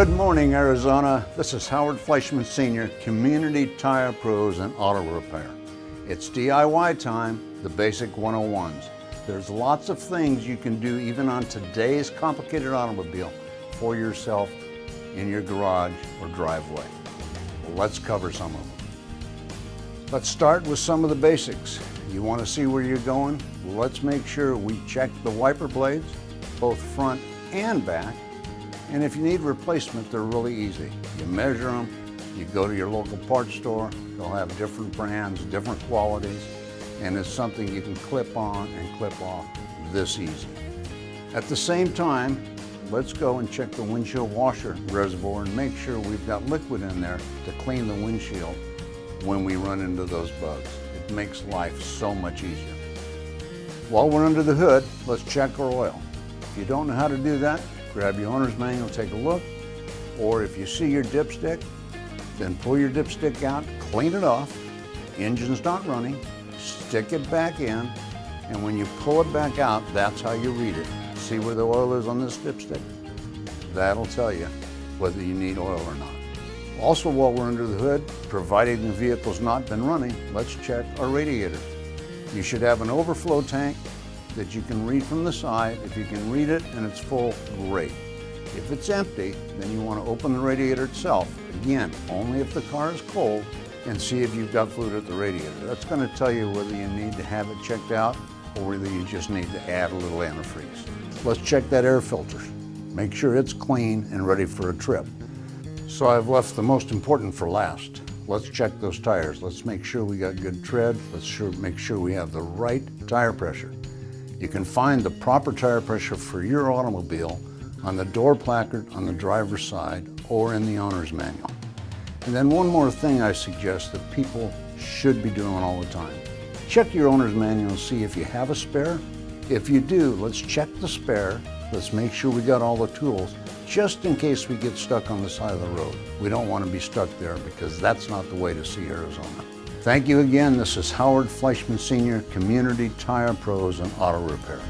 Good morning, Arizona. This is Howard Fleischmann Sr., Community Tire Pros and Auto Repair. It's DIY time, the basic 101s. There's lots of things you can do even on today's complicated automobile for yourself in your garage or driveway. Well, let's cover some of them. Let's start with some of the basics. You want to see where you're going? Well, let's make sure we check the wiper blades, both front and back. And if you need replacement, they're really easy. You measure them, you go to your local parts store, they'll have different brands, different qualities, and it's something you can clip on and clip off this easy. At the same time, let's go and check the windshield washer reservoir and make sure we've got liquid in there to clean the windshield when we run into those bugs. It makes life so much easier. While we're under the hood, let's check our oil. If you don't know how to do that, grab your owner's manual, take a look, or if you see your dipstick, then pull your dipstick out, clean it off, engine's not running, stick it back in, and when you pull it back out, that's how you read it. See where the oil is on this dipstick? That'll tell you whether you need oil or not. Also, while we're under the hood, providing the vehicle's not been running, let's check our radiator. You should have an overflow tank that you can read from the side. If you can read it and it's full, great. If it's empty, then you want to open the radiator itself. Again, only if the car is cold, and see if you've got fluid at the radiator. That's going to tell you whether you need to have it checked out or whether you just need to add a little antifreeze. Let's check that air filter. Make sure it's clean and ready for a trip. So I've left the most important for last. Let's check those tires. Let's make sure we got good tread. Let's make sure we have the right tire pressure. You can find the proper tire pressure for your automobile on the door placard on the driver's side or in the owner's manual. And then one more thing I suggest that people should be doing all the time. Check your owner's manual and see if you have a spare. If you do, let's check the spare. Let's make sure we got all the tools just in case we get stuck on the side of the road. We don't want to be stuck there because that's not the way to see Arizona. Thank you again. This is Howard Fleischmann Sr., Community Tire Pros and Auto Repair.